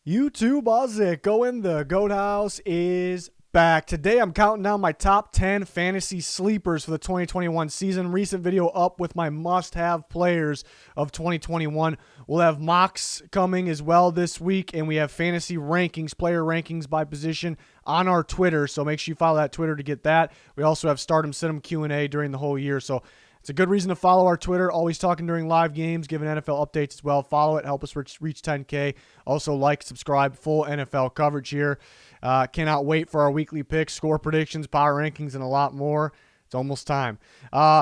YouTube, how's it going? The Goat House is back. Today I'm counting down my top 10 fantasy sleepers for the 2021 season. Recent video up with my must-have players of 2021. We'll have mocks coming as well this week, and we have fantasy rankings, player rankings by position on our Twitter, so make sure you follow that Twitter to get that. We also have Stardom Situm Q&A during the whole year, so it's a good reason to follow our Twitter. Always talking during live games, giving NFL updates as well. Follow it. Help us reach 10K. Also like, subscribe. Full NFL coverage here. Cannot wait for our weekly picks, score predictions, power rankings, and a lot more. It's almost time.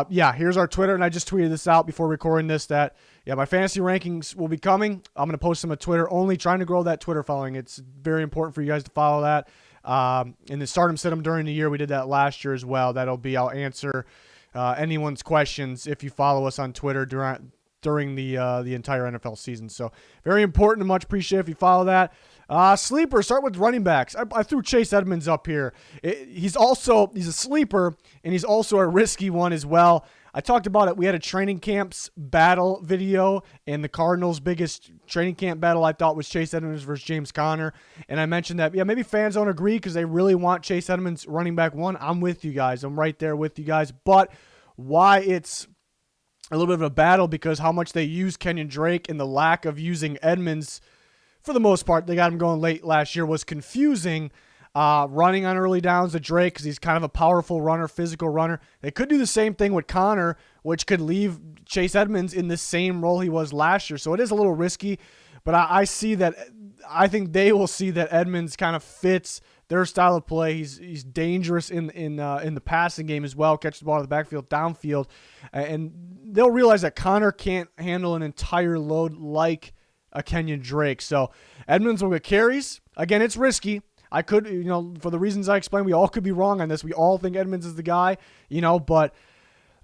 Here's our Twitter, and I just tweeted this out before recording this that, my fantasy rankings will be coming. I'm going to post them on Twitter, only trying to grow that Twitter following. It's very important for you guys to follow that. And then Stardom Situm during the year. We did that last year as well. I'll answer anyone's questions if you follow us on Twitter during the entire NFL season. So very important and much appreciated if you follow that. Sleeper, start with running backs. I threw Chase Edmonds up here. He's a sleeper, and he's also a risky one as well. I talked about it. We had a training camps battle video, and the Cardinals' biggest training camp battle I thought was Chase Edmonds versus James Conner. And I mentioned that, maybe fans don't agree because they really want Chase Edmonds running back one. I'm with you guys. I'm right there with you guys. But why it's a little bit of a battle because how much they use Kenyon Drake and the lack of using Edmonds for the most part, they got him going late last year, was confusing. Running on early downs to Drake because he's kind of a powerful runner, physical runner. They could do the same thing with Connor, which could leave Chase Edmonds in the same role he was last year. So it is a little risky, but I think they will see that Edmonds kind of fits their style of play. He's dangerous in the passing game as well, catches the ball in the backfield, downfield, and they'll realize that Connor can't handle an entire load like a Kenyon Drake. So Edmonds will get carries. Again, it's risky. I could, for the reasons I explained, we all could be wrong on this. We all think Edmonds is the guy, but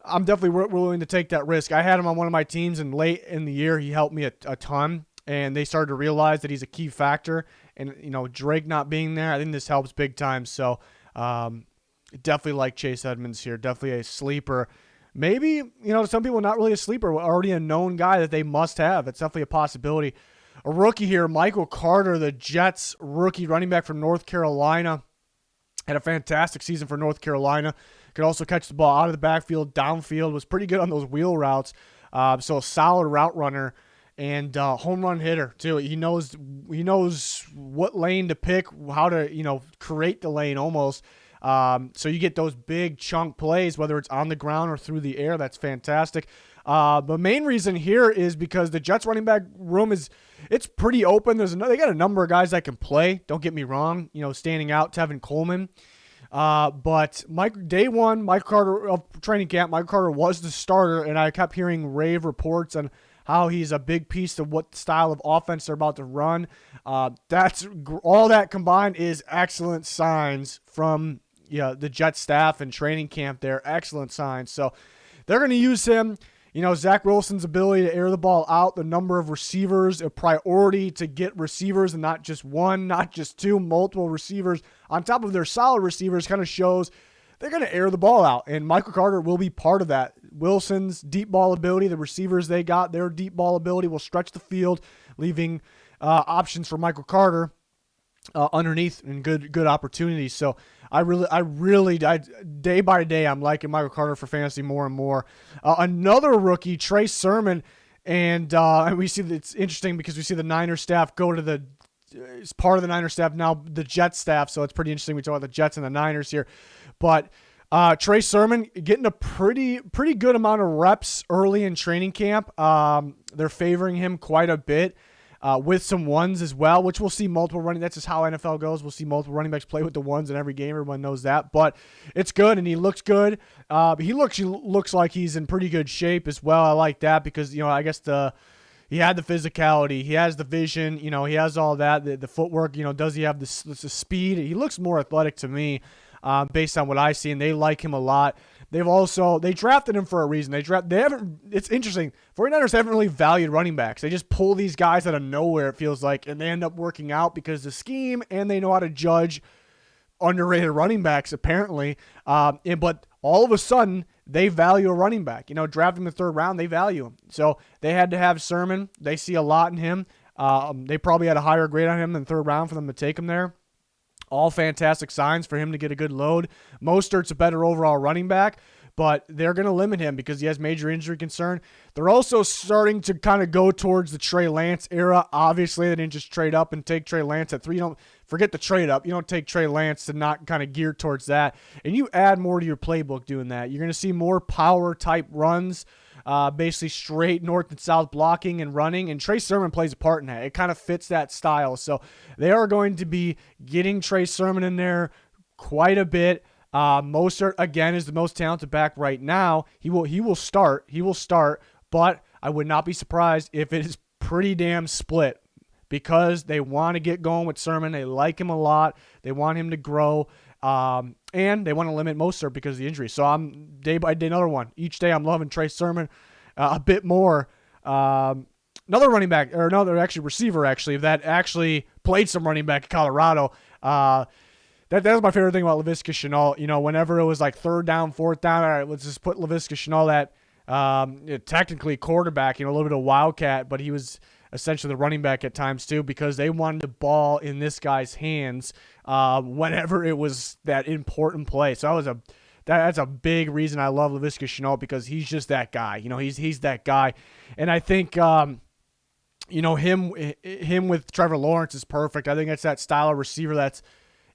I'm definitely willing to take that risk. I had him on one of my teams, and late in the year, he helped me a ton, and they started to realize that he's a key factor. And, Drake not being there, I think this helps big time. So definitely like Chase Edmonds here, definitely a sleeper. Maybe, some people not really a sleeper, already a known guy that they must have. It's definitely a possibility. A rookie here, Michael Carter, the Jets rookie running back from North Carolina. Had a fantastic season for North Carolina. Could also catch the ball out of the backfield, downfield. Was pretty good on those wheel routes. So a solid route runner and home run hitter too. He knows what lane to pick, how to create the lane almost. So you get those big chunk plays, whether it's on the ground or through the air. That's fantastic. The main reason here is because the Jets running back room it's pretty open. They got a number of guys that can play. Don't get me wrong. Standing out, Tevin Coleman. But day one, Michael Carter of training camp, Michael Carter was the starter, and I kept hearing rave reports on how he's a big piece of what style of offense they're about to run. That's all that combined is excellent signs from the Jets staff and training camp there. Excellent signs. So they're going to use him. Zach Wilson's ability to air the ball out, the number of receivers, a priority to get receivers and not just one, not just two, multiple receivers on top of their solid receivers kind of shows they're going to air the ball out, and Michael Carter will be part of that. Wilson's deep ball ability, the receivers they got, their deep ball ability will stretch the field, leaving options for Michael Carter underneath and good opportunities. So I really, day by day, I'm liking Michael Carter for fantasy more and more. Another rookie, TREY Sermon, and we see that it's interesting because we see the Niners staff go to it's part of the Niners staff now, the Jets staff. So it's pretty interesting. We talk about the Jets and the Niners here, but TREY Sermon getting a pretty good amount of reps early in training camp. They're favoring him quite a bit. With some ones as well, which we'll see multiple running. That's just how NFL goes. We'll see multiple running backs play with the ones in every game. Everyone knows that. But it's good, and he looks good. He looks like he's in pretty good shape as well. I like that because, I guess he had the physicality. He has the vision. He has all that. The footwork, does he have the speed? He looks more athletic to me based on what I see, and they like him a lot. They drafted him for a reason. It's interesting. 49ers haven't really valued running backs. They just pull these guys out of nowhere, it feels like, and they end up working out because the scheme, and they know how to judge underrated running backs, apparently. But all of a sudden, they value a running back. Drafting the third round, they value him. So they had to have Sermon. They see a lot in him. They probably had a higher grade on him than third round for them to take him there. All fantastic signs for him to get a good load. Mostert's a better overall running back, but they're going to limit him because he has major injury concern. They're also starting to kind of go towards the Trey Lance era. Obviously, they didn't just trade up and take Trey Lance at 3. You don't forget the trade up. You don't take Trey Lance to not kind of gear towards that. And you add more to your playbook doing that. You're going to see more power type runs, basically straight north and south blocking and running. And Trey Sermon plays a part in that. It kind of fits that style. So they are going to be getting Trey Sermon in there quite a bit. Mostert, again, is the most talented back right now. He will start, but I would not be surprised if it is pretty damn split because they want to get going with Sermon. They like him a lot. They want him to grow, and they want to limit Mostert because of the injury. So I'm day by day another one. Each day I'm loving Trey Sermon a bit more. Another running back, or another receiver that actually played some running back at Colorado. That was my favorite thing about LAVISKA Shenault. You know, whenever it was like third down, fourth down, all right, let's just put LAVISKA Shenault at technically quarterback, a little bit of wildcat, but he was essentially the running back at times too because they wanted the ball in this guy's hands whenever it was that important play. So that's a big reason I love LAVISKA Shenault because he's just that guy. He's that guy. And I think him with Trevor Lawrence is perfect. I think it's that style of receiver that's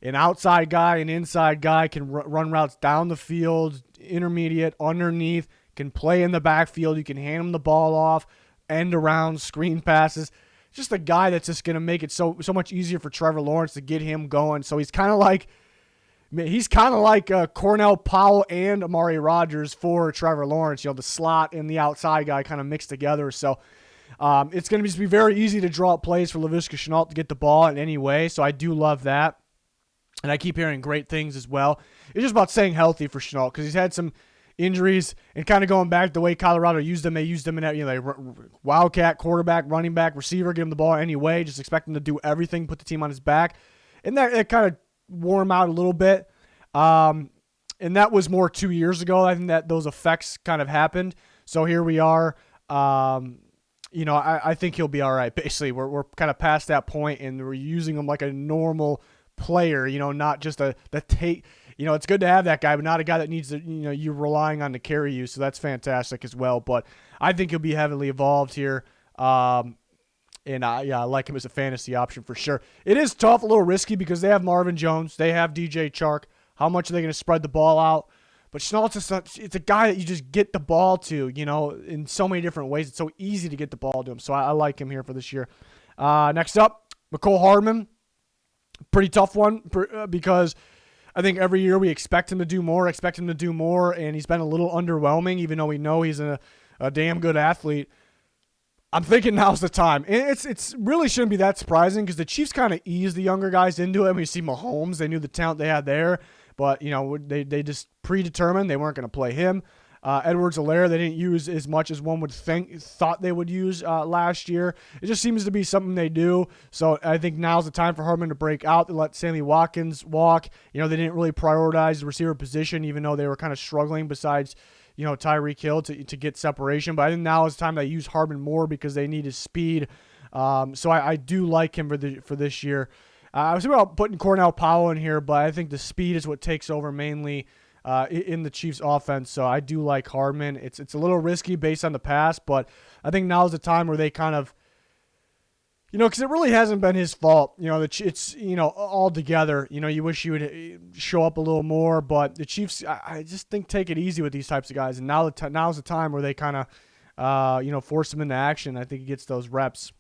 an outside guy, an inside guy, can run routes down the field, intermediate, underneath, can play in the backfield. You can hand him the ball off, end around, screen passes. Just a guy that's just going to make it so much easier for Trevor Lawrence to get him going. So he's kind of like Cornell Powell and Amari Rodgers for Trevor Lawrence. The slot and the outside guy kind of mixed together. So it's going to be very easy to draw up plays for LAVISKA Shenault to get the ball in any way. So I do love that. And I keep hearing great things as well. It's just about staying healthy for Shenault because he's had some injuries and kind of going back to the way Colorado used him. They used him in wildcat, quarterback, running back, receiver, give him the ball anyway, just expect him to do everything, put the team on his back. And that kind of wore him out a little bit. And that was more 2 years ago. I think that those effects kind of happened. So here we are. I think he'll be all right. Basically, we're kind of past that point, and we're using him like a normal player, not just the take. It's good to have that guy, but not a guy that needs to, you're relying on to carry you. So that's fantastic as well. But I think he'll be heavily evolved here. And I like him as a fantasy option for sure. It is tough, a little risky because they have Marvin Jones, they have DJ Chark. How much are they going to spread the ball out? But Shenault's it's a guy that you just get the ball to, in so many different ways. It's so easy to get the ball to him. So I like him here for this year. Next up, MECOLE HARDMAN. Pretty tough one because I think every year we expect him to do more, and he's been a little underwhelming, even though we know he's a damn good athlete. I'm thinking now's the time. And it's really shouldn't be that surprising because the Chiefs kind of eased the younger guys into it. We see Mahomes, they knew the talent they had there, but they just predetermined they weren't going to play him. Edwards-Helaire, they didn't use as much as one would thought they would use last year. It just seems to be something they do. So I think now's the time for Hardman to break out. They let Sammy Watkins walk. They didn't really prioritize the receiver position, even though they were kind of struggling besides, Tyreek Hill to get separation. But I think now is the time they use Hardman more because they need his speed. So I do like him for this year. I was about putting Cornell Powell in here, but I think the speed is what takes over mainly in the Chiefs offense. So I do like Hardman. It's a little risky based on the past, but I think now's the time where they kind of, because it really hasn't been his fault. It's, all together, you wish he would show up a little more, but the Chiefs, I just think take it easy with these types of guys. And now's the time where they kind of, force him into action. I think he gets those reps.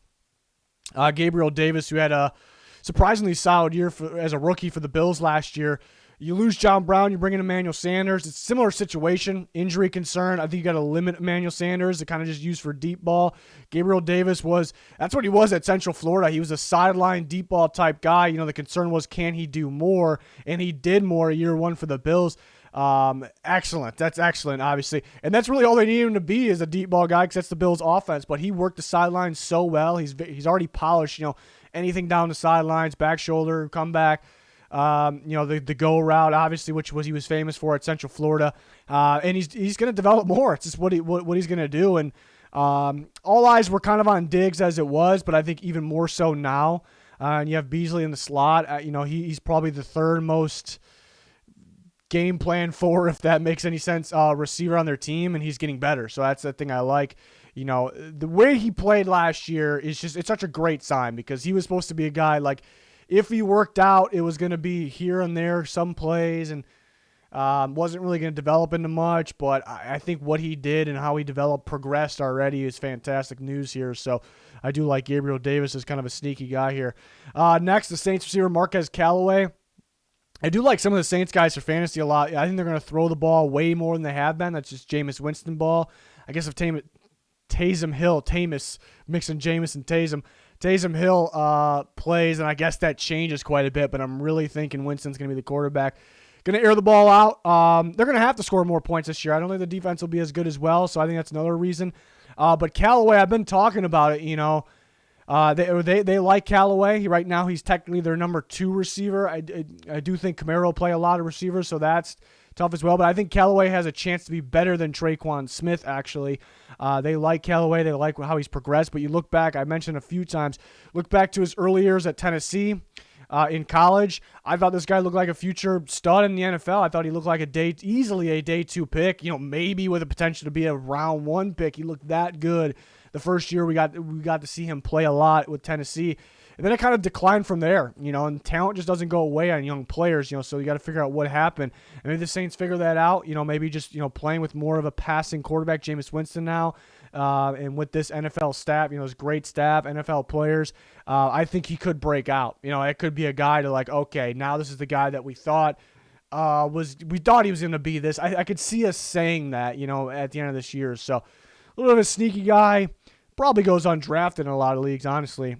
Gabriel Davis, who had a surprisingly solid year as a rookie for the Bills last year. You lose John Brown, you bring in Emmanuel Sanders. It's a similar situation, injury concern. I think you got to limit Emmanuel Sanders to kind of just use for deep ball. Gabriel Davis that's what he was at Central Florida. He was a sideline deep ball type guy. The concern was, can he do more? And he did more year one for the Bills. Excellent. That's excellent, obviously. And that's really all they need him to be is a deep ball guy because that's the Bills offense. But he worked the sidelines so well. He's already polished, anything down the sidelines, back shoulder, comeback. The go route, obviously, which he was famous for at Central Florida, and he's going to develop more. It's just what he's going to do, and All eyes were kind of on Diggs as it was, but I think even more so now. And you have Beasley in the slot. He's probably the third most game plan for, if that makes any sense, receiver on their team, and he's getting better. So that's the thing I like. The way he played last year it's such a great sign, because he was supposed to be a guy, like, if he worked out, it was going to be here and there, some plays, and wasn't really going to develop into much. But I think what he did and how he progressed already is fantastic news here. So I do like Gabriel Davis as kind of a sneaky guy here. Next, the Saints receiver Marquez Callaway. I do like some of the Saints guys for fantasy a lot. I think they're going to throw the ball way more than they have been. That's just Jameis Winston ball. I guess if Taysom Hill, mixing Jameis and Taysom Hill plays, and I guess that changes quite a bit, but I'm really thinking Winston's going to be the quarterback. Going to air the ball out. They're going to have to score more points this year. I don't think the defense will be as good as well, so I think that's another reason. But Callaway, I've been talking about it, They like Callaway. Right now, he's technically their number 2 receiver. I do think Kamara will play a lot of receivers, so that's tough as well. But I think Callaway has a chance to be better than Tre'Quan Smith, actually. They like Callaway. They like how he's progressed. But you look back, I mentioned a few times, look back to his early years at Tennessee. In college, I thought this guy looked like a future stud in the NFL. I thought he looked like easily a day 2 pick, maybe with the potential to be a round 1 pick. He looked that good. The first year we got to see him play a lot with Tennessee. And then it kind of declined from there, and talent just doesn't go away on young players, so you got to figure out what happened. And maybe the Saints figure that out, maybe just, playing with more of a passing quarterback, Jameis Winston now, and with this NFL staff, this great staff, NFL players, I think he could break out. It could be a guy to, like, okay, now this is the guy that we thought we thought he was going to be this. I could see us saying that, at the end of this year. So a little bit of a sneaky guy, probably goes undrafted in a lot of leagues, honestly.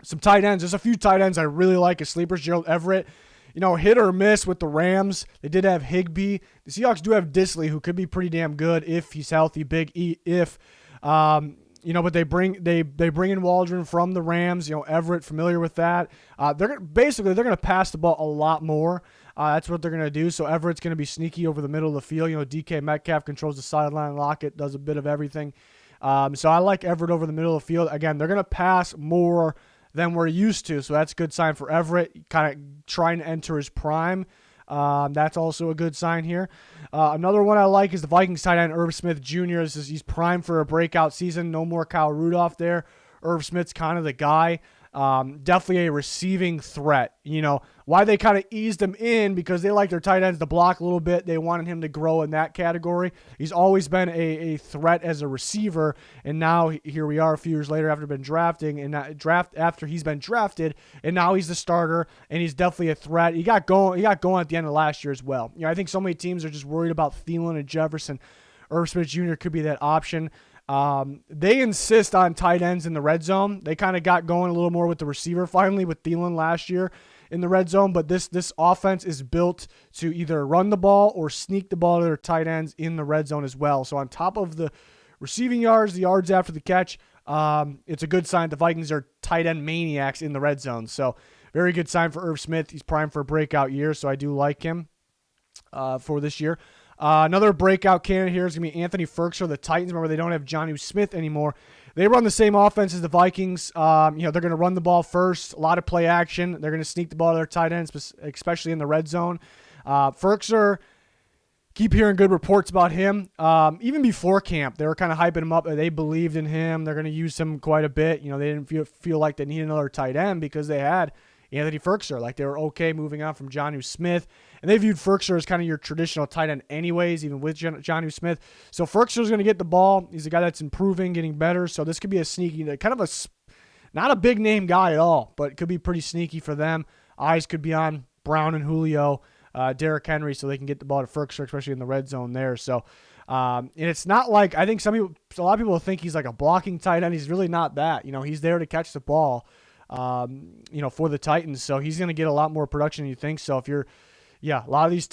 Some tight ends. There's a few tight ends I really like as sleepers. Gerald Everett, hit or miss with the Rams. They did have Higbee. The Seahawks do have Disley, who could be pretty damn good if he's healthy. Big if. But they bring in Waldron from the Rams. Everett, familiar with that. They're gonna pass the ball a lot more. That's what they're gonna do. So Everett's gonna be sneaky over the middle of the field. DK Metcalf controls the sideline. Lockett does a bit of everything. So I like Everett over the middle of the field. Again, they're gonna pass more than we're used to, so that's a good sign for Everett, kind of trying to enter his prime. That's also a good sign here. Another one I like is the Vikings tight end Irv Smith Jr. He's primed for a breakout season. No more Kyle Rudolph there. Irv Smith's kind of the guy. Definitely a receiving threat. Why they kind of eased him in, because they like their tight ends to block a little bit. They wanted him to grow in that category. He's always been a threat as a receiver, and now here we are a few years later after he's been drafted, and now he's the starter, and he's definitely a threat. He got going at the end of last year as well. I think so many teams are just worried about Thielen and Jefferson. Irv Smith Jr. could be that option. They insist on tight ends in the red zone. They kind of got going a little more with the receiver finally with Thielen last year in the red zone, but this offense is built to either run the ball or sneak the ball to their tight ends in the red zone as well. So on top of the receiving yards, the yards after the catch, it's a good sign the Vikings are tight end maniacs in the red zone. So very good sign for Irv Smith. He's primed for a breakout year, so I do like him for this year. Another breakout candidate here is going to be Anthony Firkser, the Titans. Remember, they don't have Jonnu Smith anymore. They run the same offense as the Vikings. They're going to run the ball first, a lot of play action. They're going to sneak the ball to their tight ends, especially in the red zone. Firkser, keep hearing good reports about him. Even before camp, they were kind of hyping him up. They believed in him. They're going to use him quite a bit. They didn't feel like they needed another tight end because they had Anthony Firkser. Like, they were okay moving on from Jonnu Smith. And they viewed Firkser as kind of your traditional tight end anyways, even with Jonnu Smith. So Firkser's going to get the ball. He's a guy that's improving, getting better. So this could be a sneaky, kind of not a big name guy at all, but it could be pretty sneaky for them. Eyes could be on Brown and Julio, Derrick Henry, so they can get the ball to Firkser, especially in the red zone there. So, and it's not like, I think a lot of people think he's like a blocking tight end. He's really not that. He's there to catch the ball, for the Titans. So he's going to get a lot more production than you think. So if you're, all these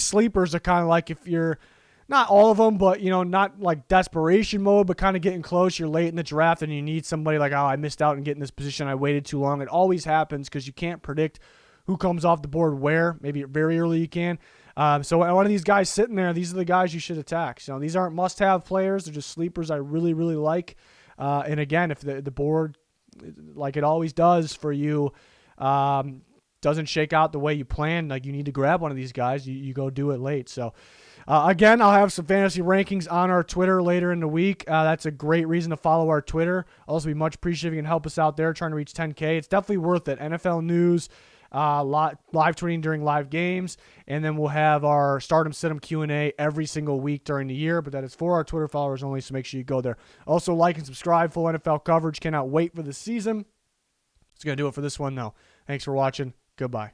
sleepers are kind of like, if you're not all of them, but not like desperation mode, but kind of getting close. You're late in the draft and you need somebody like, oh, I missed out and getting this position. I waited too long. It always happens because you can't predict who comes off the board where. Maybe very early you can. So one of these guys sitting there, these are the guys you should attack. So these aren't must-have players. They're just sleepers I really, really like. And again, if the board, like it always does for you, doesn't shake out the way you planned, like you need to grab one of these guys, you go do it late. So again, I'll have some fantasy rankings on our Twitter later in the week. That's a great reason to follow our Twitter. Also, be much appreciated if you can help us out there trying to reach 10K. It's definitely worth it. NFL news, live tweeting during live games, and then we'll have our Stardom Situm Q&A every single week during the year, but that is for our Twitter followers only, so make sure you go there. Also, like and subscribe. Full NFL coverage. Cannot wait for the season. It's going to do it for this one, though. Thanks for watching. Goodbye.